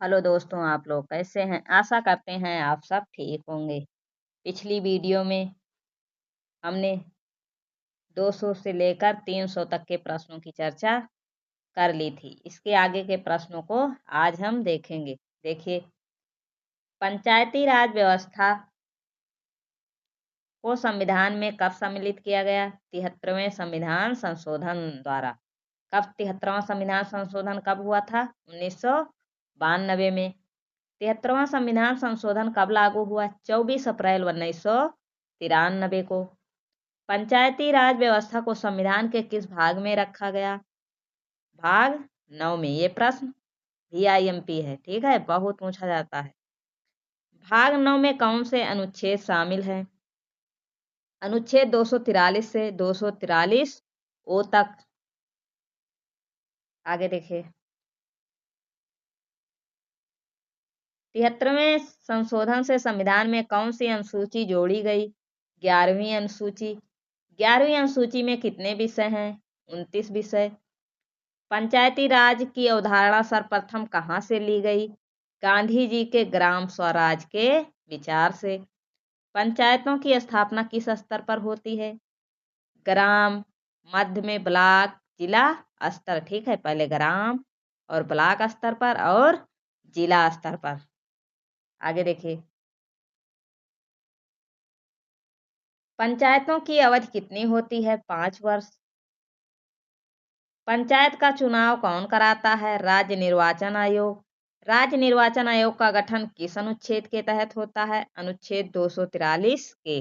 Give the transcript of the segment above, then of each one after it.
Hello दोस्तों, आप लोग कैसे हैं? आशा करते हैं आप सब ठीक होंगे। पिछली वीडियो में हमने 200 से लेकर 300 तक के प्रश्नों की चर्चा कर ली थी। इसके आगे के प्रश्नों को आज हम देखेंगे। देखिए, पंचायती राज व्यवस्था को संविधान में कब सम्मिलित किया गया? 73वें संविधान संशोधन द्वारा। कब 73वां संविधान संशोधन कब हुआ था? 1992 में। 73वां संविधान संशोधन कब लागू हुआ? 24 अप्रैल 1993 को। पंचायती राज व्यवस्था को संविधान के किस भाग में रखा गया? भाग 9 में। ये प्रश्न VIMP है, ठीक है, बहुत पूछा जाता है। भाग 9 में कौन से अनुच्छेद शामिल हैं? अनुच्छेद 243 से 243 ओ तक। आगे देखिए, 73वें संशोधन से संविधान में कौन सी अनुसूची जोड़ी गई? 11वीं अनुसूची। 11वीं अनुसूची में कितने विषय हैं? 29 विषय। पंचायती राज की अवधारणा सर्वप्रथम कहाँ से ली गई? गांधी जी के ग्राम स्वराज के विचार से। पंचायतों की स्थापना किस स्तर पर होती है? ग्राम, मध्य में ब्लॉक, जिला स्तर, ठीक है, पहले ग्राम और ब्लॉक स्तर पर और जिला स्तर पर। आगे देखिए, पंचायतों की अवधि कितनी होती है? 5 वर्ष। पंचायत का चुनाव कौन कराता है? राज्य निर्वाचन आयोग। राज्य निर्वाचन आयोग का गठन किस अनुच्छेद के तहत होता है? अनुच्छेद 243 के।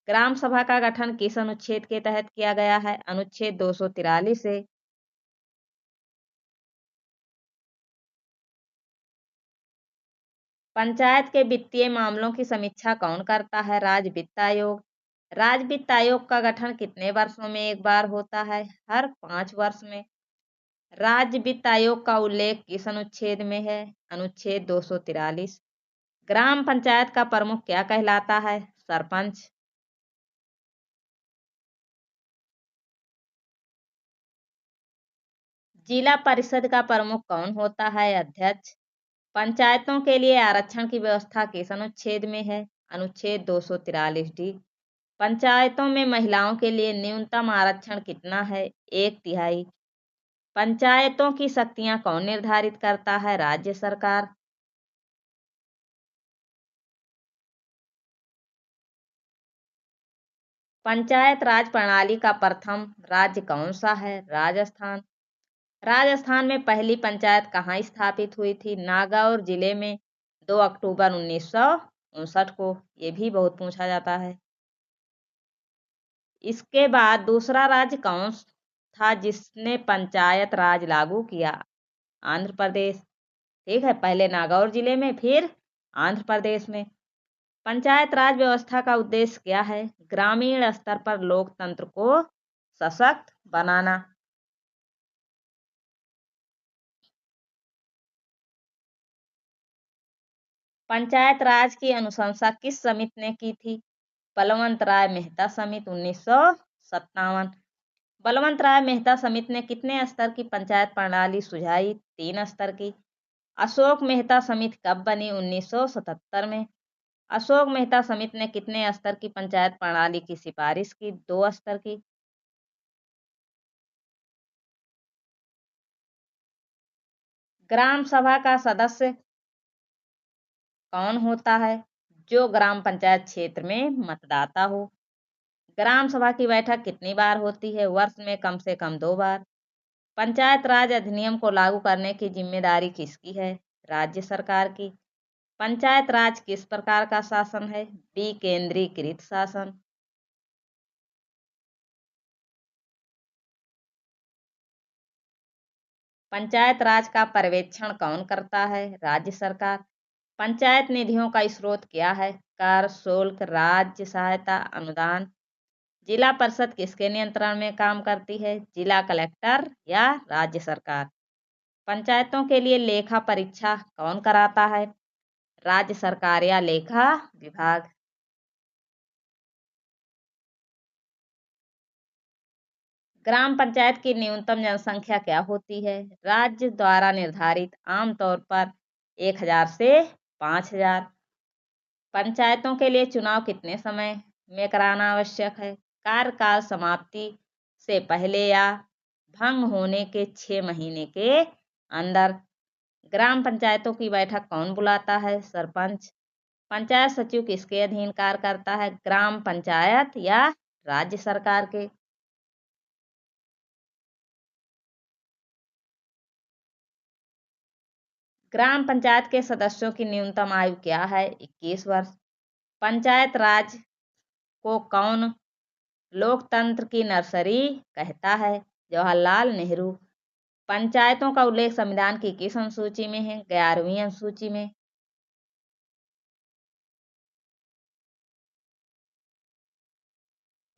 ग्राम सभा का गठन किस अनुच्छेद के तहत किया गया है? अनुच्छेद 243 से। पंचायत के वित्तीय मामलों की समीक्षा कौन करता है? राज्य वित्त आयोग। राज्य वित्त आयोग का गठन कितने वर्षों में एक बार होता है? हर 5 वर्ष में। राज्य वित्त आयोग का उल्लेख किस अनुच्छेद में है? अनुच्छेद 243। ग्राम पंचायत का प्रमुख क्या कहलाता है? सरपंच। जिला परिषद का प्रमुख कौन होता है? अध्यक्ष। पंचायतों के लिए आरक्षण की व्यवस्था किस अनुच्छेद में है? अनुच्छेद 243D। पंचायतों में महिलाओं के लिए न्यूनतम आरक्षण कितना है? 1/3। पंचायतों की शक्तियां कौन निर्धारित करता है? राज्य सरकार। पंचायत राज प्रणाली का प्रथम राज्य कौन सा है? राजस्थान। राजस्थान में पहली पंचायत कहाँ स्थापित हुई थी? नागौर जिले में 2 अक्टूबर 1959 को। ये भी बहुत पूछा जाता है। इसके बाद दूसरा राज्य कौन था जिसने पंचायत राज लागू किया? आंध्र प्रदेश, ठीक है, पहले नागौर जिले में, फिर आंध्र प्रदेश में। पंचायत राज व्यवस्था का उद्देश्य क्या है? ग्रामीण स्तर पर लोकतंत्र को सशक्त बनाना। पंचायत राज की अनुशंसा किस समिति ने की थी? बलवंत राय मेहता समिति, 1957। बलवंत राय मेहता समिति ने कितने स्तर की पंचायत प्रणाली सुझाई? 3 स्तर की। अशोक मेहता समिति कब बनी? 1977 में। अशोक मेहता समिति ने कितने स्तर की पंचायत प्रणाली की सिफारिश की? 2 स्तर की। ग्राम सभा का सदस्य कौन होता है? जो ग्राम पंचायत क्षेत्र में मतदाता हो। ग्राम सभा की बैठक कितनी बार होती है? वर्ष में कम से कम 2 बार। पंचायत राज अधिनियम को लागू करने की जिम्मेदारी किसकी है? राज्य सरकार की। पंचायत राज किस प्रकार का शासन है? विकेंद्रीकृत शासन। पंचायत राज का पर्यवेक्षण कौन करता है? राज्य सरकार। पंचायत निधियों का स्रोत क्या है? कर, शुल्क, राज्य सहायता, अनुदान। जिला परिषद किसके नियंत्रण में काम करती है? जिला कलेक्टर या राज्य सरकार। पंचायतों के लिए लेखा परीक्षा कौन कराता है? राज्य सरकार या लेखा विभाग। ग्राम पंचायत की न्यूनतम जनसंख्या क्या होती है? राज्य द्वारा निर्धारित आमतौर पर 1000 से 5000। पंचायतों के लिए चुनाव कितने समय में कराना आवश्यक है? कार्यकाल समाप्ति से पहले या भंग होने के 6 महीने के अंदर। ग्राम पंचायतों की बैठक कौन बुलाता है? सरपंच। पंचायत सचिव किसके अधीन कार्य करता है? ग्राम पंचायत या राज्य सरकार के? ग्राम पंचायत के सदस्यों की न्यूनतम आयु क्या है? 21 वर्ष। पंचायत राज को कौन लोकतंत्र की नर्सरी कहता है? जवाहरलाल नेहरू। पंचायतों का उल्लेख संविधान की किस अनुसूची में है? 11वीं अनुसूची में।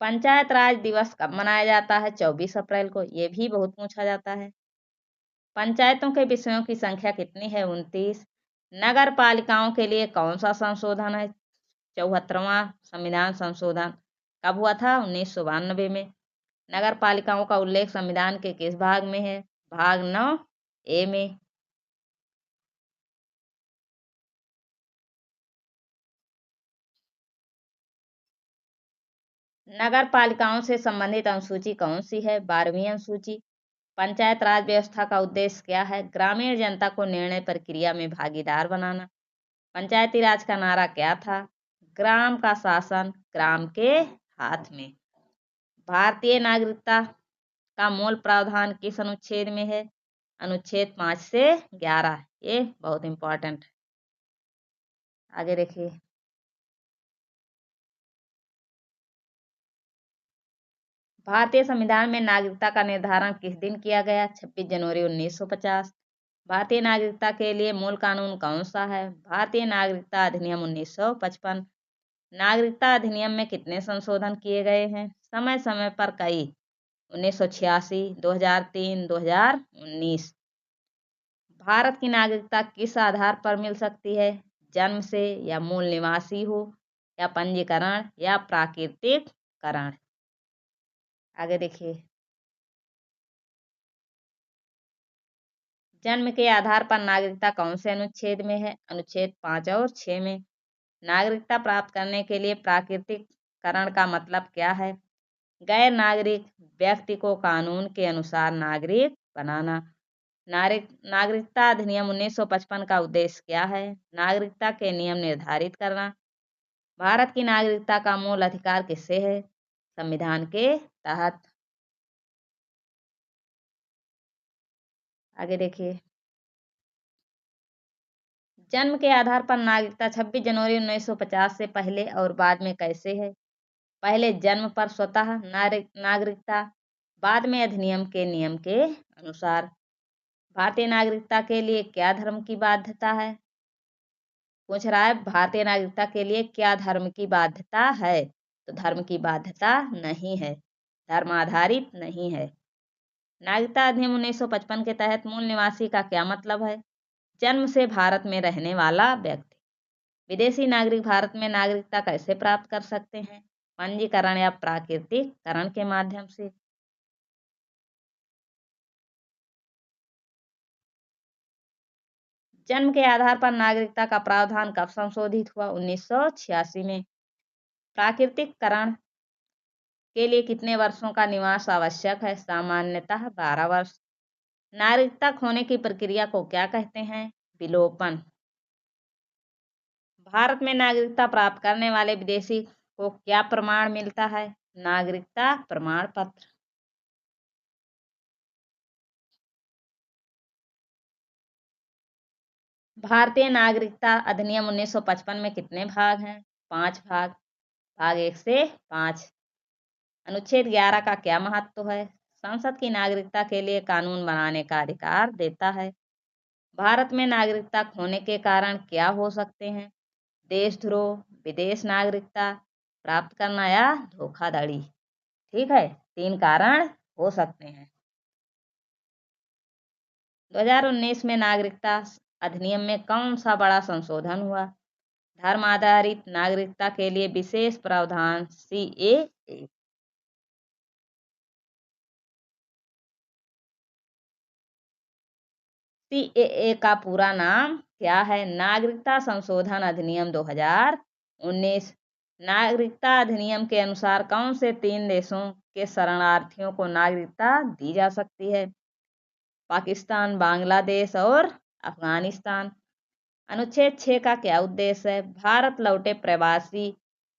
पंचायत राज दिवस कब मनाया जाता है? 24 अप्रैल को। ये भी बहुत पूछा जाता है। पंचायतों के विषयों की संख्या कितनी है? 29। नगर पालिकाओं के लिए कौन सा संशोधन है? 74वां संविधान संशोधन कब हुआ था? 1992 में। नगर पालिकाओं का उल्लेख संविधान के किस भाग में है? भाग 9A में। नगर पालिकाओं से संबंधित अनुसूची कौन सी है? 12वीं अनुसूची। पंचायत राज व्यवस्था का उद्देश्य क्या है? ग्रामीण जनता को निर्णय प्रक्रिया में भागीदार बनाना। पंचायती राज का नारा क्या था? ग्राम का शासन ग्राम के हाथ में। भारतीय नागरिकता का मूल प्रावधान किस अनुच्छेद में है? अनुच्छेद 5 से 11। ये बहुत इंपॉर्टेंट। आगे देखिए। भारतीय संविधान में नागरिकता का निर्धारण किस दिन किया गया? 26 जनवरी 1950। भारतीय नागरिकता के लिए मूल कानून कौन सा है? भारतीय नागरिकता अधिनियम 1955। नागरिकता अधिनियम में कितने संशोधन किए गए हैं? समय समय पर कई। 1986, 2003, 2019। भारत की नागरिकता किस आधार पर मिल सकती है? जन्म से, या मूल निवासी हो, या पंजीकरण, या प्राकृतिक करण। आगे देखिए। जन्म के आधार पर नागरिकता कौन से अनुच्छेद में है? अनुच्छेद 5 और 6 में। नागरिकता प्राप्त करने के लिए प्राकृतिक करण का मतलब क्या है? गैर नागरिक व्यक्ति को कानून के अनुसार नागरिक बनाना। नागरिकता अधिनियम 1955 का उद्देश्य क्या है? नागरिकता के नियम निर्धारित करना। भारत की नागरिकता का मूल अधिकार किससे है? संविधान के तहत। आगे देखिए। जन्म के आधार पर नागरिकता 26 जनवरी 1950 से पहले और बाद में कैसे है? पहले जन्म पर स्वतः नागरिकता, बाद में अधिनियम के नियम के अनुसार। भारतीय नागरिकता के लिए क्या धर्म की बाध्यता है? पूछ रहा है भारतीय नागरिकता के लिए क्या धर्म की बाध्यता है? तो धर्म की बाध्यता नहीं है, धर्म आधारित नहीं है। नागरिकता अधिनियम 1955 के तहत मूल निवासी का क्या मतलब है? जन्म से भारत में रहने वाला व्यक्ति। विदेशी नागरिक भारत में नागरिकता कैसे प्राप्त कर सकते हैं? पंजीकरण या प्राकृतिक करण के माध्यम से। जन्म के आधार पर नागरिकता का प्रावधान कब संशोधित हुआ? 1986 में। प्राकृतिक करण के लिए कितने वर्षों का निवास आवश्यक है? सामान्यतः 12 वर्ष। नागरिकता खोने की प्रक्रिया को क्या कहते हैं? विलोपन। भारत में नागरिकता प्राप्त करने वाले विदेशी को क्या प्रमाण मिलता है? नागरिकता प्रमाण पत्र। भारतीय नागरिकता अधिनियम 1955 में कितने भाग हैं? 5 भाग। भाग 1 से 5। अनुच्छेद 11 का क्या महत्व है? संसद की नागरिकता के लिए कानून बनाने का अधिकार देता है। भारत में नागरिकता खोने के कारण क्या हो सकते हैं? देशद्रोह, विदेश नागरिकता प्राप्त करना या धोखाधड़ी। ठीक है, 3 कारण हो सकते हैं। 2019 में नागरिकता अधिनियम में कौन सा बड़ा संशोधन हुआ? धर्म आधारित नागरिकता के लिए विशेष प्रावधान CAA। CAA का पूरा नाम क्या है? नागरिकता संशोधन अधिनियम 2019। नागरिकता अधिनियम के अनुसार कौन से 3 देशों के शरणार्थियों को नागरिकता दी जा सकती है? पाकिस्तान, बांग्लादेश और अफगानिस्तान। अनुच्छेद 6 का क्या उद्देश्य है? भारत लौटे प्रवासी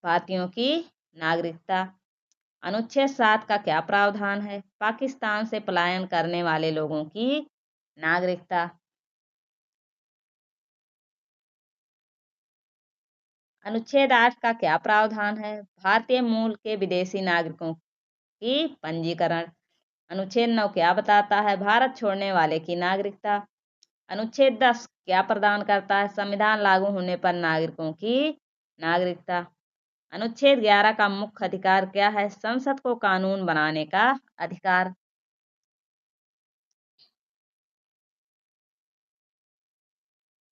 भारतीयों की नागरिकता। अनुच्छेद 7 का क्या प्रावधान है? पाकिस्तान से पलायन करने वाले लोगों की नागरिकता। अनुच्छेद 8 का क्या प्रावधान है? भारतीय मूल के विदेशी नागरिकों की पंजीकरण। अनुच्छेद 9 क्या बताता है? भारत छोड़ने वाले की नागरिकता। अनुच्छेद 10 क्या प्रदान करता है? संविधान लागू होने पर नागरिकों की नागरिकता। अनुच्छेद 11 का मुख्य अधिकार क्या है? संसद को कानून बनाने का अधिकार।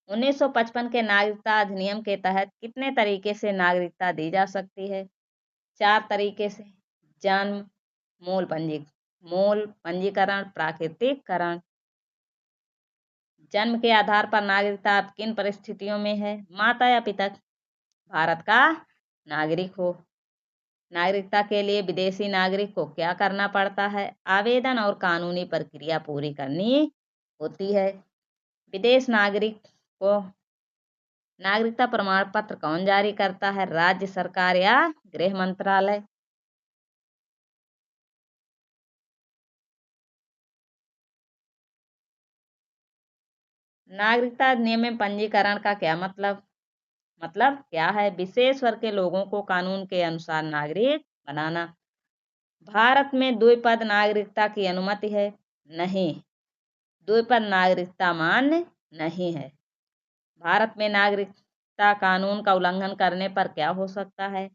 1955 के नागरिकता अधिनियम के तहत कितने तरीके से नागरिकता दी जा सकती है? 4 तरीके से। जन्म, मूल पंजीकरण, प्राकृतिकरण। जन्म के आधार पर नागरिकता अब किन परिस्थितियों में है? माता या पिता भारत का नागरिक हो। नागरिकता के लिए विदेशी नागरिक को क्या करना पड़ता है? आवेदन और कानूनी प्रक्रिया पूरी करनी होती है। विदेश नागरिक को नागरिकता प्रमाण पत्र कौन जारी करता है? राज्य सरकार या गृह मंत्रालय। नागरिकता अधिनियम में पंजीकरण का क्या मतलब क्या है? विशेष वर्ग के लोगों को कानून के अनुसार नागरिक बनाना। भारत में द्विपद नागरिकता की अनुमति है? नहीं, द्विपद नागरिकता मान्य नहीं है। भारत में नागरिकता कानून का उल्लंघन करने पर क्या हो सकता है?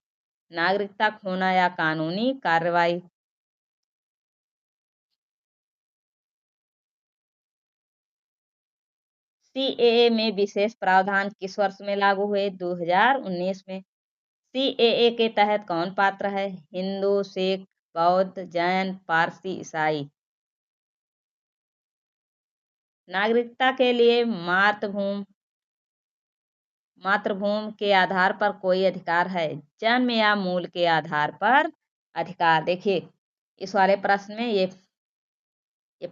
नागरिकता खोना या कानूनी कार्रवाई। CAA में विशेष प्रावधान किस वर्ष में लागू हुए? 2019 में। CAA के तहत कौन पात्र है? हिंदू, सिख, बौद्ध, जैन, पारसी, ईसाई। नागरिकता के लिए मातृभूमि के आधार पर कोई अधिकार है? जन्म या मूल के आधार पर अधिकार। देखिए इस वाले प्रश्न में ये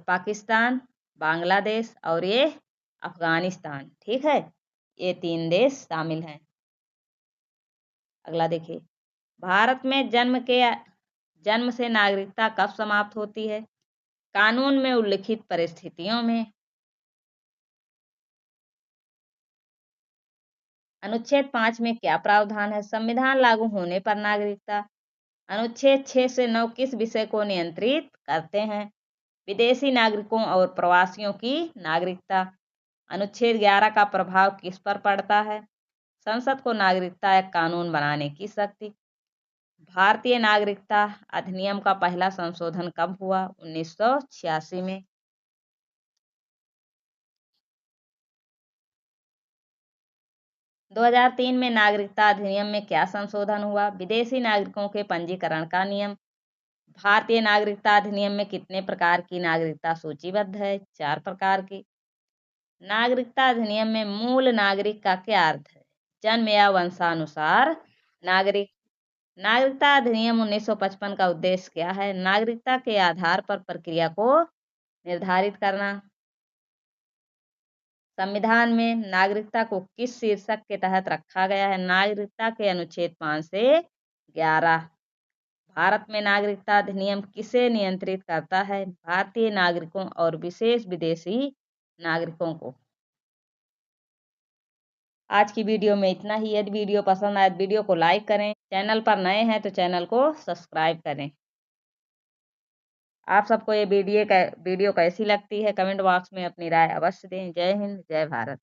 पाकिस्तान, बांग्लादेश और ये अफगानिस्तान, ठीक है, ये 3 देश शामिल हैं। अगला देखिए, भारत में जन्म से नागरिकता कब समाप्त होती है? कानून में उल्लिखित परिस्थितियों में। अनुच्छेद 5 में क्या प्रावधान है? संविधान लागू होने पर नागरिकता। अनुच्छेद 6 से 9 किस विषय को नियंत्रित करते हैं? विदेशी नागरिकों और प्रवासियों की नागरिकता। अनुच्छेद 11 का प्रभाव किस पर पड़ता है? संसद को नागरिकता एक कानून बनाने की शक्ति। भारतीय नागरिकता अधिनियम का पहला संशोधन कब हुआ? 1986 में। दो 2003 में नागरिकता अधिनियम में क्या संशोधन हुआ? विदेशी नागरिकों के पंजीकरण का नियम। भारतीय नागरिकता अधिनियम में कितने प्रकार की नागरिकता सूचीबद्ध है? 4 प्रकार की। नागरिकता अधिनियम में मूल नागरिक का क्या अर्थ है? जन्म या वंशानुसार नागरिक। नागरिकता अधिनियम 1955 का उद्देश्य क्या है? नागरिकता के आधार पर प्रक्रिया को निर्धारित करना। संविधान में नागरिकता को किस शीर्षक के तहत रखा गया है? नागरिकता के अनुच्छेद 5 से 11। भारत में नागरिकता अधिनियम किसे नियंत्रित करता है? भारतीय नागरिकों और विशेष विदेशी नागरिकों को। आज की वीडियो में इतना ही। यदि वीडियो पसंद आए तो वीडियो को लाइक करें। चैनल पर नए हैं तो चैनल को सब्सक्राइब करें। आप सबको ये वीडियो कैसी लगती है? कमेंट बॉक्स में अपनी राय अवश्य दें। जय हिंद, जय भारत।